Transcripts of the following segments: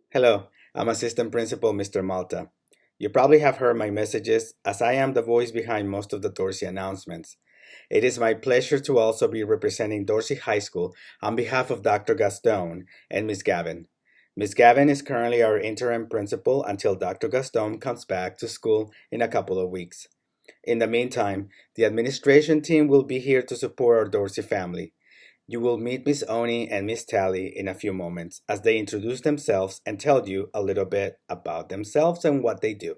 Hello, I'm Assistant Principal Mr. Malta. You probably have heard my messages as I am the voice behind most of the Dorsey announcements. It is my pleasure to also be representing Dorsey High School on behalf of Dr. Gaston and Ms. Gavin. Ms. Gavin is currently our interim principal until Dr. Gaston comes back to school in a couple of weeks. In the meantime, the administration team will be here to support our Dorsey family. You will meet Miss Oni and Miss Tally in a few moments as they introduce themselves and tell you a little bit about themselves and what they do.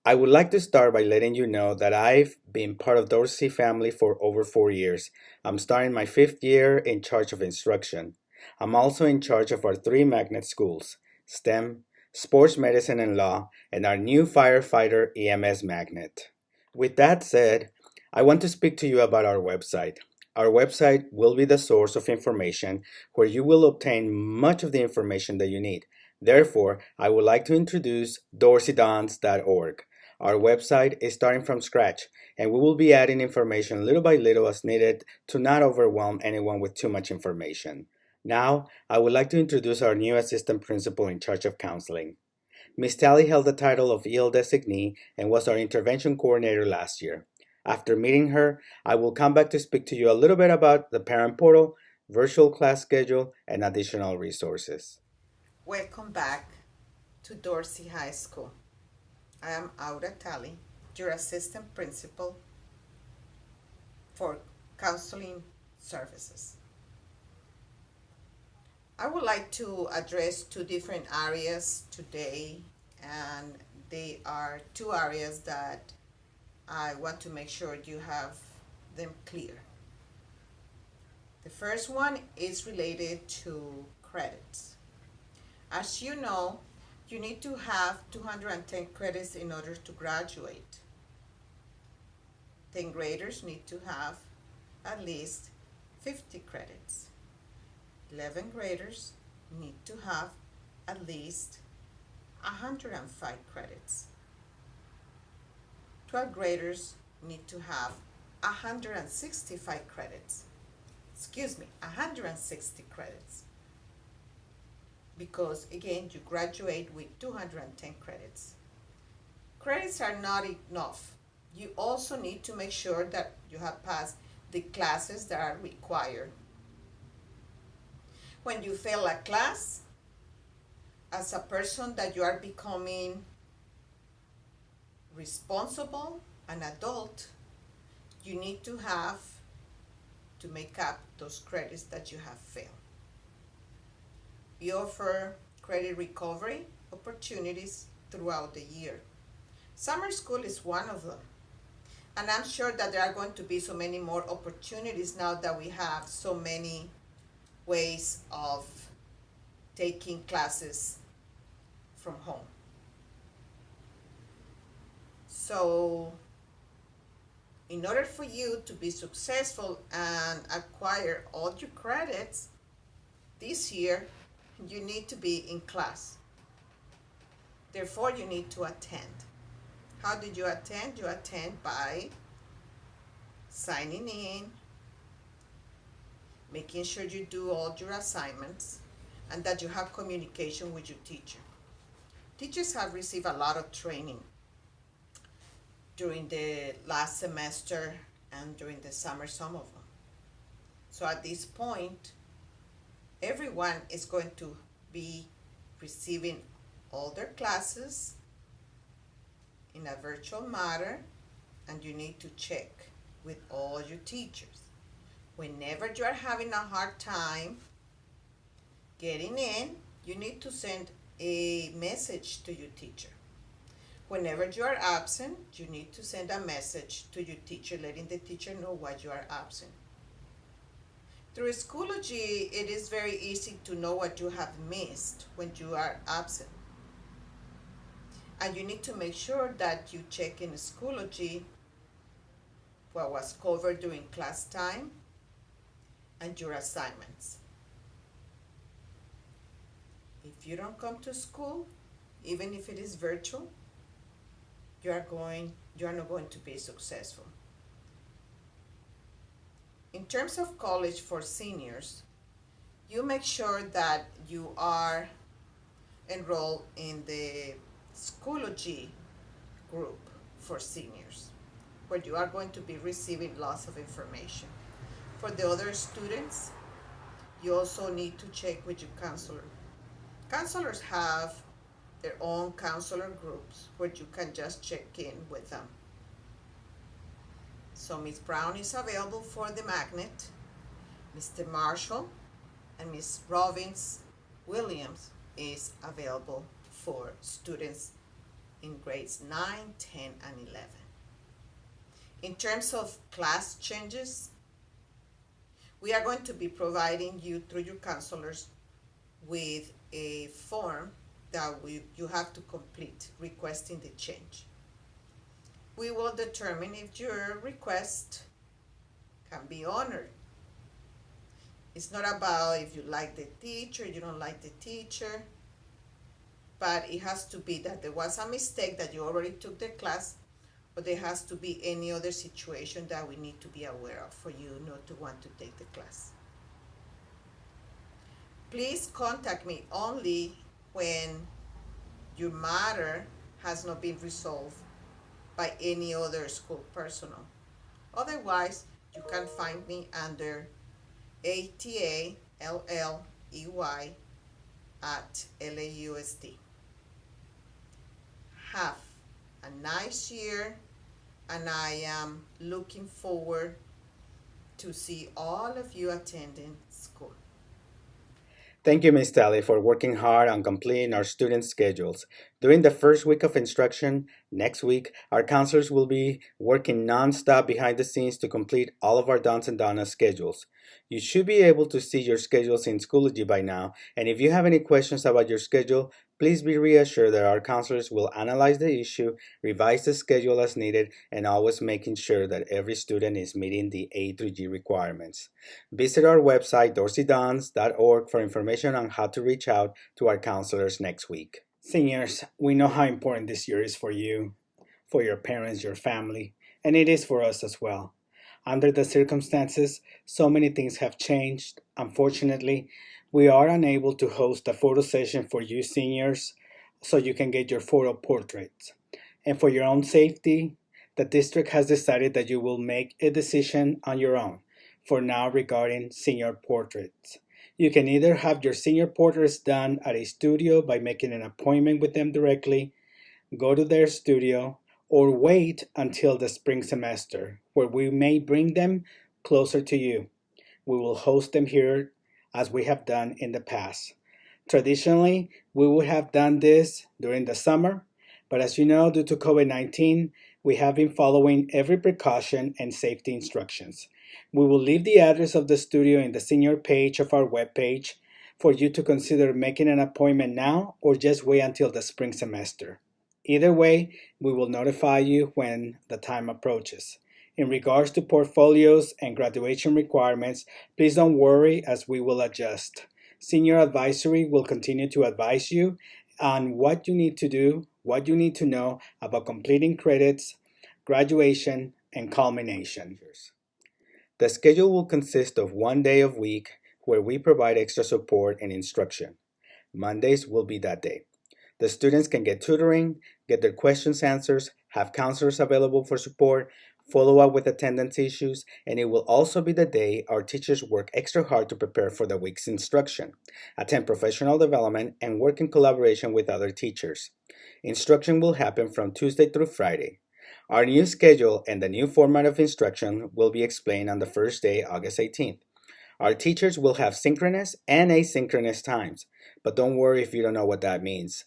I would like to start by letting you know that I've been part of Dorsey family for over 4 years. I'm starting my fifth year in charge of instruction. I'm also in charge of our three magnet schools, STEM, Sports Medicine and Law, and our new firefighter EMS magnet. With that said, I want to speak to you about our website. Our website will be the source of information where you will obtain much of the information that you need. Therefore, I would like to introduce dorseydons.org. Our website is starting from scratch, and we will be adding information little by little as needed to not overwhelm anyone with too much information. Now, I would like to introduce our new assistant principal in charge of counseling. Miss Tally held the title of EL designee and was our intervention coordinator last year. After meeting her, I will come back to speak to you a little bit about the parent portal, virtual class schedule, and additional resources. Welcome back to Dorsey High School. I am Aura Talley, your assistant principal for counseling services. I would like to address two different areas today, and they are two areas that I want to make sure you have them clear. The first one is related to credits. As you know, you need to have 210 credits in order to graduate. 10th graders need to have at least 50 credits. 11th graders need to have at least 105 credits. 12th graders need to have 165 credits. 160 credits. Because again, you graduate with 210 credits. Credits are not enough. You also need to make sure that you have passed the classes that are required. When you fail a class, as a person that you are becoming responsible, an adult, you need to have to make up those credits that you have failed. We offer credit recovery opportunities throughout the year. Summer school is one of them. And I'm sure that there are going to be so many more opportunities now that we have so many ways of taking classes from home. So, in order for you to be successful and acquire all your credits this year, you need to be in class. Therefore, you need to attend. How did you attend? You attend by signing in, making sure you do all your assignments, and that you have communication with your teacher. Teachers have received a lot of training during the last semester and during the summer, some of them. So at this point, everyone is going to be receiving all their classes in a virtual manner, and you need to check with all your teachers. Whenever you are having a hard time getting in, you need to send a message to your teacher. Whenever you are absent, you need to send a message to your teacher letting the teacher know why you are absent. Through Schoology, it is very easy to know what you have missed when you are absent. And you need to make sure that you check in Schoology what was covered during class time and your assignments. If you don't come to school, even if it is virtual, you are not going to be successful. In terms of college for seniors, you make sure that you are enroll in the Schoology group for seniors, where you are going to be receiving lots of information. For the other students, you also need to check with your counselor. Counselors have their own counselor groups where you can just check in with them. So Miss Brown is available for the magnet. Mr. Marshall and Miss Robbins Williams is available for students in grades 9, 10, and 11. In terms of class changes, we are going to be providing you through your counselors with a form that you have to complete requesting the change. We will determine if your request can be honored. It's not about if you like the teacher, you don't like the teacher, but it has to be that there was a mistake that you already took the class, or there has to be any other situation that we need to be aware of for you not to want to take the class. Please contact me only when your matter has not been resolved by any other school personnel. Otherwise, you can find me under ATALLEY at LAUSD. Have a nice year, and I am looking forward to see all of you attending school. Thank you, Ms. Talley, for working hard on completing our students' schedules. During the first week of instruction, next week, our counselors will be working nonstop behind the scenes to complete all of our Dons and Donnas schedules. You should be able to see your schedules in Schoology by now, and if you have any questions about your schedule, please be reassured that our counselors will analyze the issue, revise the schedule as needed, and always making sure that every student is meeting the A through G requirements. Visit our website, dorseydons.org, for information on how to reach out to our counselors next week. Seniors, we know how important this year is for you, for your parents, your family, and it is for us as well. Under the circumstances, so many things have changed. Unfortunately, we are unable to host a photo session for you seniors so you can get your photo portraits. And for your own safety, the district has decided that you will make a decision on your own for now regarding senior portraits. You can either have your senior portraits done at a studio by making an appointment with them directly, go to their studio, or wait until the spring semester, where we may bring them closer to you. We will host them here as we have done in the past. Traditionally, we would have done this during the summer, but as you know, due to COVID-19, we have been following every precaution and safety instructions. We will leave the address of the studio in the senior page of our webpage for you to consider making an appointment now or just wait until the spring semester. Either way, we will notify you when the time approaches. In regards to portfolios and graduation requirements, please don't worry as we will adjust. Senior Advisory will continue to advise you on what you need to do, what you need to know about completing credits, graduation, and culmination. The schedule will consist of one day of week where we provide extra support and instruction. Mondays will be that day. The students can get tutoring, get their questions answered, have counselors available for support, follow up with attendance issues, and it will also be the day our teachers work extra hard to prepare for the week's instruction, attend professional development, and work in collaboration with other teachers. Instruction will happen from Tuesday through Friday. Our new schedule and the new format of instruction will be explained on the first day, August 18th. Our teachers will have synchronous and asynchronous times, but don't worry if you don't know what that means,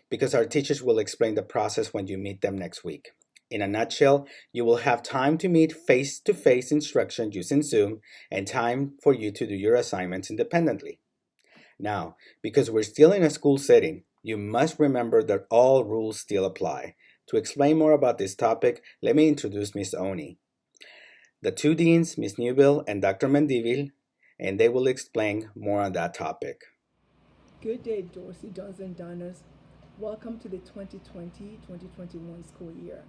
because our teachers will explain the process when you meet them next week. In a nutshell, you will have time to meet face-to-face instruction using Zoom and time for you to do your assignments independently. Now, because we're still in a school setting, you must remember that all rules still apply. To explain more about this topic, let me introduce Ms. Oni. The two deans, Ms. Newville and Dr. Mendivil, and they will explain more on that topic. Good day, Dorsey, Dons and Donnas. Welcome to the 2020-2021 school year.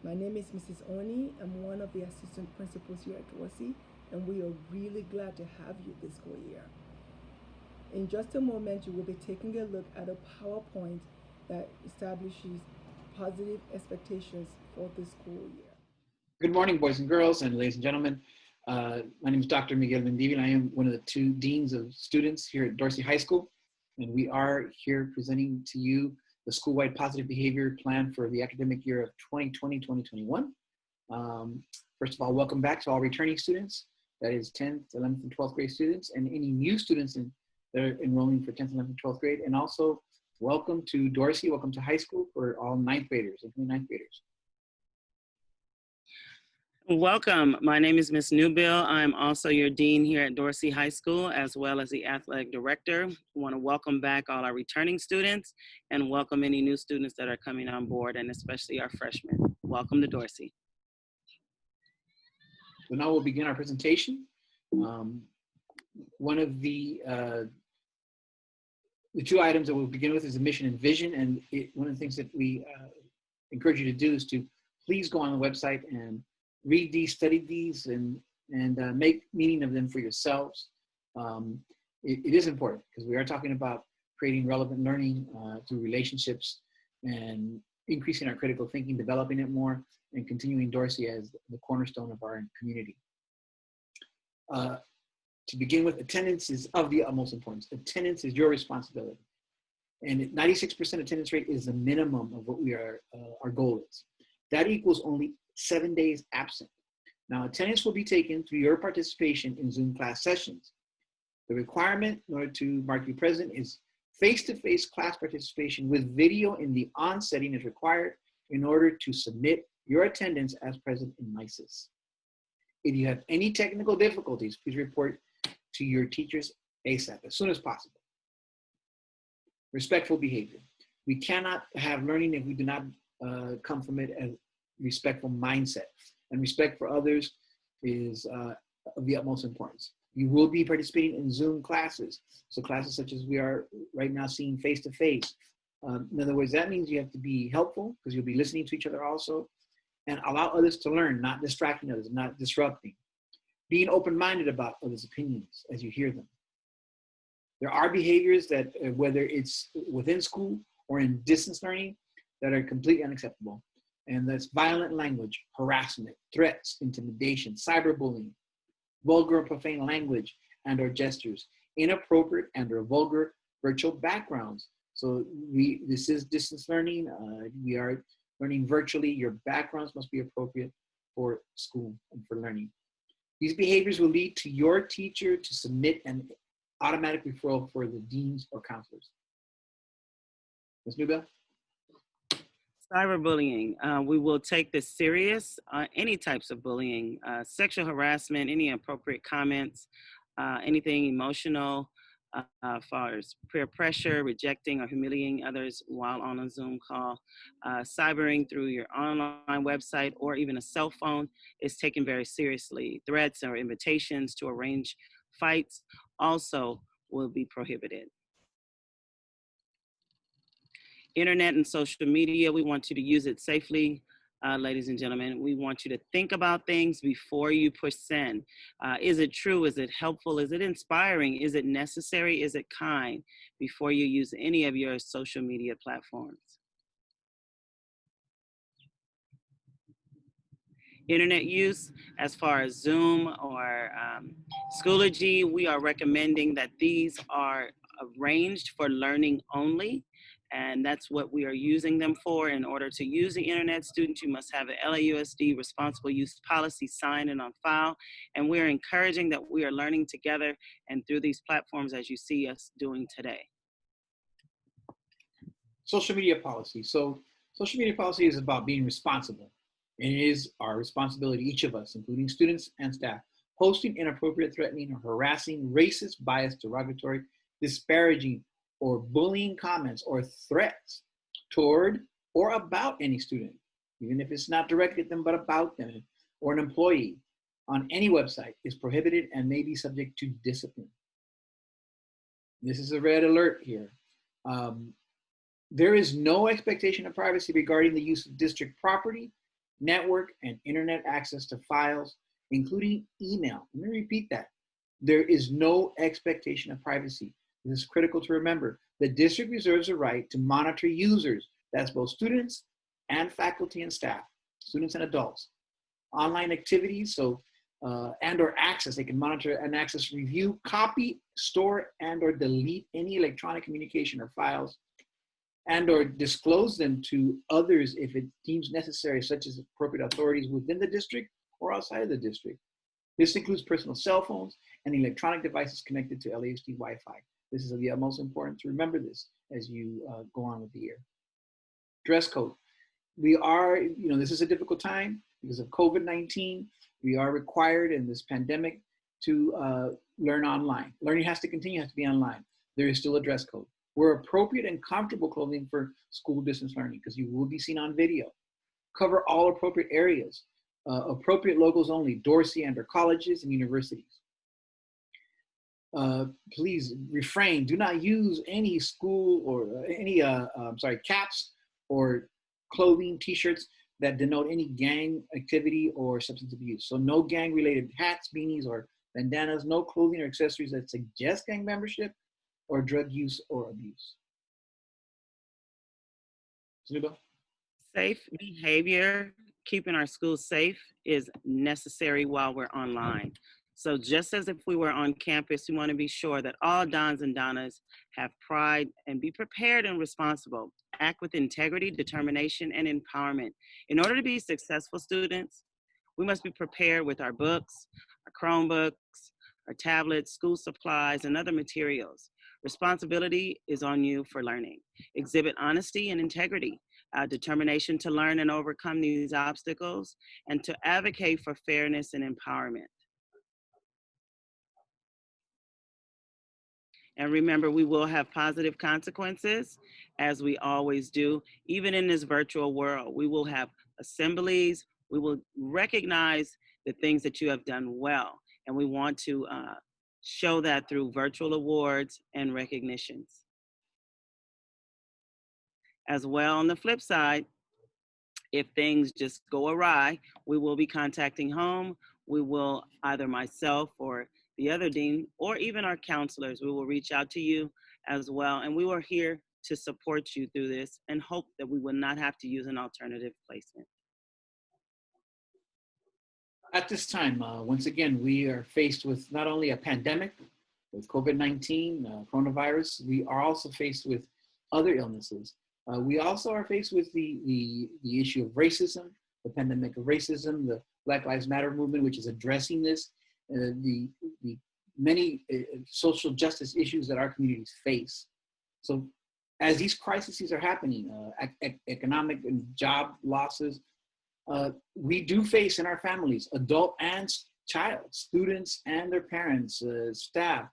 My name is Mrs. Oni. I'm one of the assistant principals here at Dorsey, and we are really glad to have you this school year. In just a moment, you will be taking a look at a PowerPoint that establishes positive expectations for the school year. Good morning, boys and girls, and ladies and gentlemen. My name is Dr. Miguel Mendivil. I am one of the two deans of students here at Dorsey High School, and we are here presenting to you the school-wide positive behavior plan for the academic year of 2020-2021. First of all, welcome back to all returning students, that is 10th, 11th, and 12th grade students, and any new students that are enrolling for 10th, 11th, and 12th grade, and also welcome to Dorsey, welcome to high school for all 9th graders, including 9th graders. Welcome. My name is Ms. Newbill. I'm also your dean here at Dorsey High School, as well as the athletic director. I want to welcome back all our returning students and welcome any new students that are coming on board, and especially our freshmen. Welcome to Dorsey. So now we'll begin our presentation. One of the two items that we'll begin with is the mission and vision, and one of the things that we encourage you to do is to please go on the website and read these, study these, and make meaning of them for yourselves. It is important because we are talking about creating relevant learning through relationships and increasing our critical thinking, developing it more, and continuing Dorsey as the cornerstone of our community. To begin with, attendance is of the utmost importance. Attendance is your responsibility. And 96% attendance rate is the minimum of what our goal is. That equals only 7 days absent. Now, attendance will be taken through your participation in Zoom class sessions. The requirement in order to mark you present is face-to-face class participation with video in the on setting is required in order to submit your attendance as present in MISIS. If you have any technical difficulties, please report to your teachers ASAP, as soon as possible. Respectful behavior. We cannot have learning if we do not come from it as respectful mindset, and respect for others is of the utmost importance. You will be participating in Zoom classes, so classes such as we are right now seeing face-to-face. In other words, that means you have to be helpful because you'll be listening to each other also, and allow others to learn, not distracting others, not disrupting. Being open-minded about others' opinions as you hear them. There are behaviors that, whether it's within school or in distance learning, that are completely unacceptable. And that's violent language, harassment, threats, intimidation, cyberbullying, vulgar and profane language and or gestures, inappropriate and or vulgar virtual backgrounds. So this is distance learning. We are learning virtually. Your backgrounds must be appropriate for school and for learning. These behaviors will lead to your teacher to submit an automatic referral for the deans or counselors. Ms. Newbell? Cyberbullying. We will take this serious. Any types of bullying, sexual harassment, any inappropriate comments, anything emotional, as far as peer pressure, rejecting or humiliating others while on a Zoom call, cybering through your online website or even a cell phone is taken very seriously. Threats or invitations to arrange fights also will be prohibited. Internet and social media, we want you to use it safely, ladies and gentlemen. We want you to think about things before you push send. Is it true? Is it helpful? Is it inspiring? Is it necessary? Is it kind? Before you use any of your social media platforms. Internet use, as far as Zoom or Schoology, we are recommending that these are arranged for learning only. And that's what we are using them for. In order to use the internet, students, you must have an LAUSD responsible use policy signed and on file. And we're encouraging that we are learning together and through these platforms as you see us doing today. Social media policy. So social media policy is about being responsible. And it is our responsibility, each of us, including students and staff, posting inappropriate, threatening, or harassing, racist, biased, derogatory, disparaging, or bullying comments or threats toward or about any student, even if it's not directed at them, but about them, or an employee on any website is prohibited and may be subject to discipline. This is a red alert here. There is no expectation of privacy regarding the use of district property, network, and internet access to files, including email. Let me repeat that. There is no expectation of privacy This is critical to remember. The district reserves a right to monitor users. That's both students and faculty and staff, students and adults. Online activities, and or access, they can monitor and access, review, copy, store, and or delete any electronic communication or files, and or disclose them to others if it deems necessary, such as appropriate authorities within the district or outside of the district. This includes personal cell phones and electronic devices connected to LAHD Wi-Fi. This is of the utmost importance to remember this as you go on with the year. Dress code. We are, this is a difficult time because of COVID-19. We are required in this pandemic to learn online. Learning has to continue, has to be online. There is still a dress code. Wear appropriate and comfortable clothing for school distance learning because you will be seen on video. Cover all appropriate areas. Appropriate logos only, Dorsey and/or colleges and universities. Please refrain, do not use any school or any caps or clothing, t-shirts that denote any gang activity or substance abuse. So no gang related hats, beanies, or bandanas, no clothing or accessories that suggest gang membership or drug use or abuse. Zuba? Safe behavior, keeping our schools safe is necessary while we're online. So just as if we were on campus, we want to be sure that all Dons and Donnas have pride and be prepared and responsible. Act with integrity, determination, and empowerment. In order to be successful students, we must be prepared with our books, our Chromebooks, our tablets, school supplies, and other materials. Responsibility is on you for learning. Exhibit honesty and integrity, determination to learn and overcome these obstacles, and to advocate for fairness and empowerment. And remember, we will have positive consequences, as we always do, even in this virtual world. We will have assemblies. We will recognize the things that you have done well. And we want to show that through virtual awards and recognitions. As well, on the flip side, if things just go awry, we will be contacting home. We will, either myself or the other dean, or even our counselors, we will reach out to you as well. And we are here to support you through this and hope that we will not have to use an alternative placement. At this time, once again, we are faced with not only a pandemic with COVID-19, coronavirus, we are also faced with other illnesses. We also are faced with the issue of racism, the pandemic of racism, the Black Lives Matter movement, which is addressing this, the many social justice issues that our communities face. So as these crises are happening, economic and job losses, we do face in our families, adult and child, students and their parents, staff,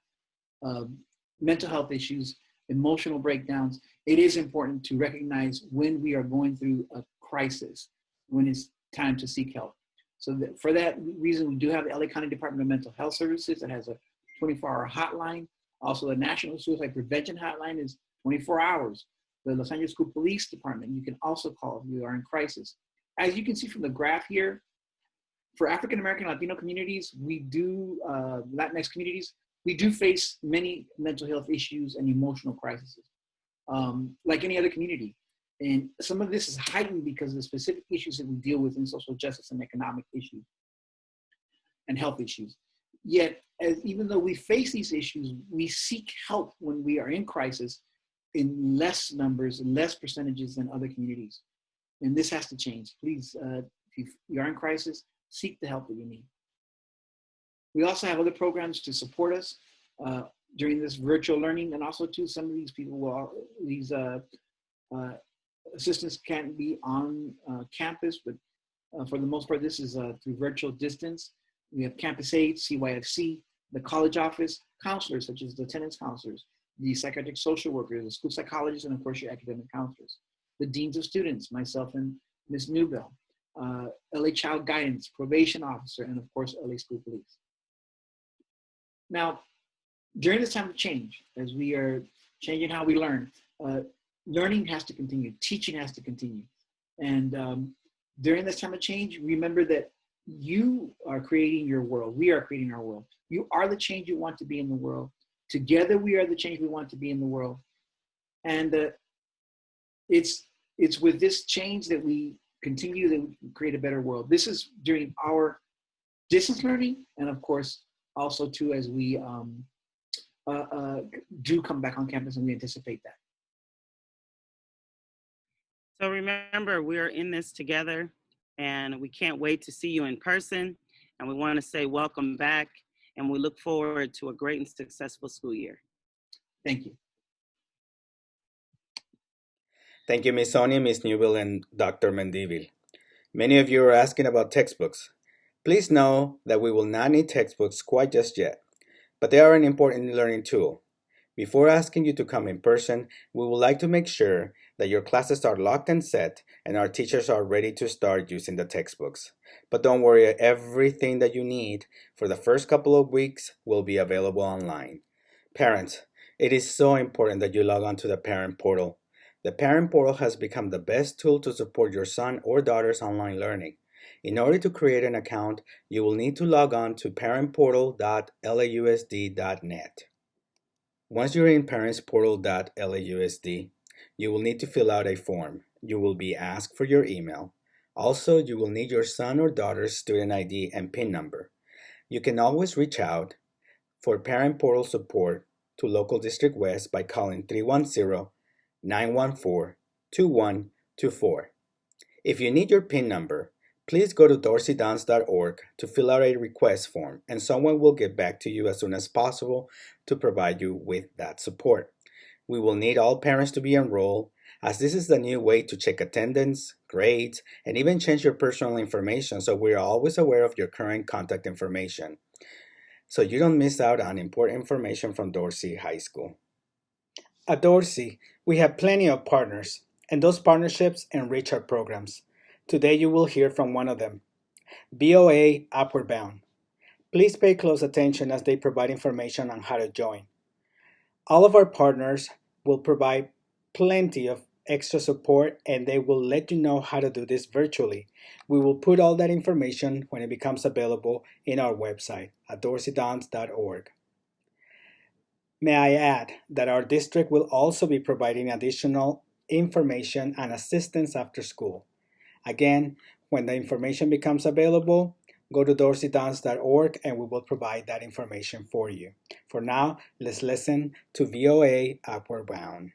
mental health issues, emotional breakdowns. It is important to recognize when we are going through a crisis, when it's time to seek help. So for that reason, we do have the LA County Department of Mental Health Services that has a 24-hour hotline. Also, the National Suicide Prevention Hotline is 24 hours. The Los Angeles School Police Department, you can also call if you are in crisis. As you can see from the graph here, for African American Latino communities, we do, Latinx communities, we do face many mental health issues and emotional crises, like any other community. And some of this is heightened because of the specific issues that we deal with in social justice and economic issues and health issues. Yet, even though we face these issues, we seek help when we are in crisis in less numbers and less percentages than other communities. And this has to change. Please, if you are in crisis, seek the help that you need. We also have other programs to support us during this virtual learning, and also to some of these people, these assistants can't be on campus, but for the most part, this is through virtual distance. We have Campus Aid, CYFC, the college office, counselors such as the attendance counselors, the psychiatric social workers, the school psychologists, and of course your academic counselors. The deans of students, myself and Ms. Newbell, LA Child Guidance, probation officer, and of course LA School Police. Now, during this time of change, as we are changing how we learn, learning has to continue, teaching has to continue. And during this time of change, remember that you are creating your world. We are creating our world. You are the change you want to be in the world. Together, we are the change we want to be in the world. And it's with this change that we continue to create a better world. This is during our distance learning, and of course, also too, as we do come back on campus, and we anticipate that. So remember, we are in this together, and we can't wait to see you in person. And we want to say welcome back, and we look forward to a great and successful school year. Thank you. Thank you, Ms. Sonia, Ms. Newell, and Dr. Mendivil. Many of you are asking about textbooks. Please know that we will not need textbooks quite just yet, but they are an important learning tool. Before asking you to come in person, we would like to make sure that your classes are locked and set and our teachers are ready to start using the textbooks. But don't worry, everything that you need for the first couple of weeks will be available online. Parents, it is so important that you log on to the parent portal. The parent portal has become the best tool to support your son or daughter's online learning. In order to create an account, you will need to log on to parentportal.lausd.net. Once you're in parentsportal.lausd, you will need to fill out a form. You will be asked for your email. Also, you will need your son or daughter's student ID and PIN number. You can always reach out for parent portal support to Local District West by calling 310-914-2124. If you need your PIN number, please go to dorseydons.org to fill out a request form, and someone will get back to you as soon as possible to provide you with that support. We will need all parents to be enrolled, as this is the new way to check attendance, grades, and even change your personal information, so we are always aware of your current contact information, so you don't miss out on important information from Dorsey High School. At Dorsey, we have plenty of partners, and those partnerships enrich our programs. Today you will hear from one of them, BOA Upward Bound. Please pay close attention as they provide information on how to join. All of our partners will provide plenty of extra support, and they will let you know how to do this virtually. We will put all that information when it becomes available in our website at dorseydons.org. May I add that our district will also be providing additional information and assistance after school. Again, when the information becomes available, go to dorseydons.org and we will provide that information for you. For now, let's listen to VOA Upward Bound.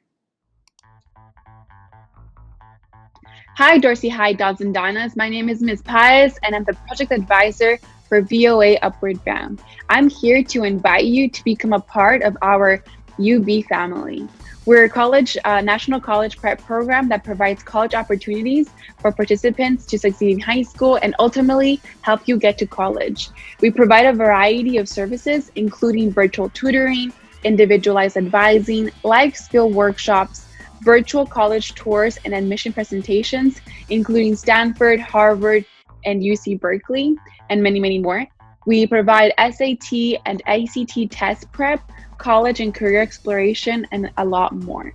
Hi, Dorsey High Dons and Donnas. My name is Ms. Paez, and I'm the project advisor for VOA Upward Bound. I'm here to invite you to become a part of our UB family. We're a national college prep program that provides college opportunities for participants to succeed in high school and ultimately help you get to college. We provide a variety of services, including virtual tutoring, individualized advising, life skill workshops, virtual college tours, and admission presentations, including Stanford, Harvard, and UC Berkeley, and many, many more. We provide SAT and ACT test prep, college and career exploration, and a lot more.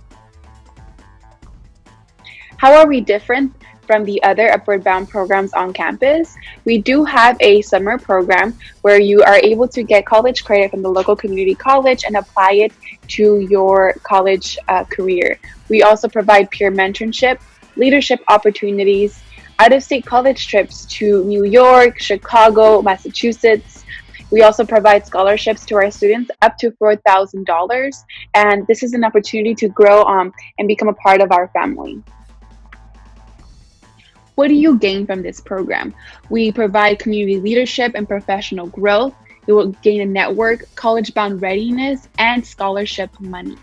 How are we different from the other Upward Bound programs on campus? We do have a summer program where you are able to get college credit from the local community college and apply it to your college career. We also provide peer mentorship, leadership opportunities, out-of-state college trips to New York, Chicago, Massachusetts. We also provide scholarships to our students up to $4,000, and this is an opportunity to grow and become a part of our family. What do you gain from this program? We provide community leadership and professional growth. You will gain a network, college-bound readiness, and scholarship money.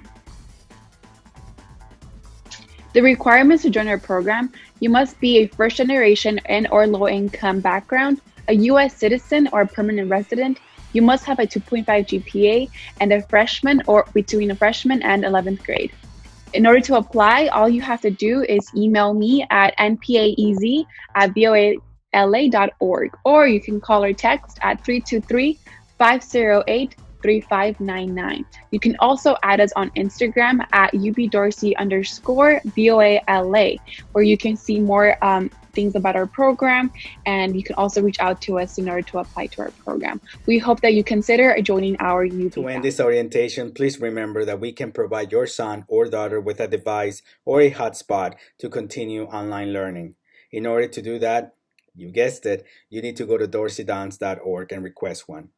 The requirements to join our program: you must be a first-generation and or low-income background, a U.S. citizen or a permanent resident. You must have a 2.5 GPA and a freshman or between a freshman and 11th grade. In order to apply, all you have to do is email me at npaez@voala.org, or you can call or text at 323-508 3599. You can also add us on Instagram at ubdorsey_VOA_LA, where you can see more things about our program, and you can also reach out to us in order to apply to our program. We hope that you consider joining our UB. To end this orientation, please remember that we can provide your son or daughter with a device or a hotspot to continue online learning. In order to do that, you guessed it, you need to go to dorseydons.org and request one.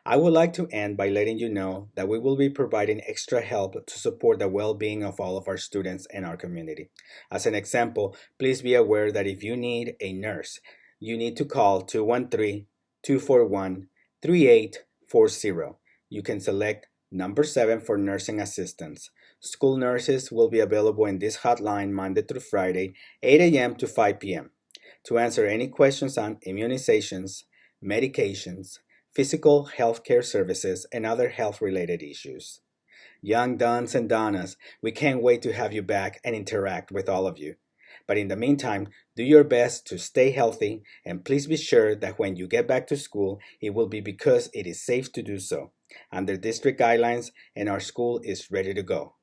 I would like to end by letting you know that we will be providing extra help to support the well-being of all of our students and our community. As an example, please be aware that if you need a nurse, you need to call 213-241-3840. You can select number 7 for nursing assistance. School nurses will be available in this hotline Monday through Friday, 8 a.m. to 5 p.m. to answer any questions on immunizations, medications, physical health care services, and other health-related issues. Young Dons and Donnas, we can't wait to have you back and interact with all of you. But in the meantime, do your best to stay healthy, and please be sure that when you get back to school, it will be because it is safe to do so, under district guidelines, and our school is ready to go.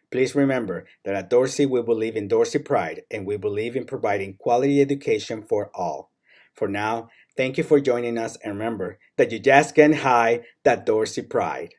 Please remember that at Dorsey, we believe in Dorsey Pride, and we believe in providing quality education for all. For now, thank you for joining us, and remember that you just can't hide that Dorsey Pride.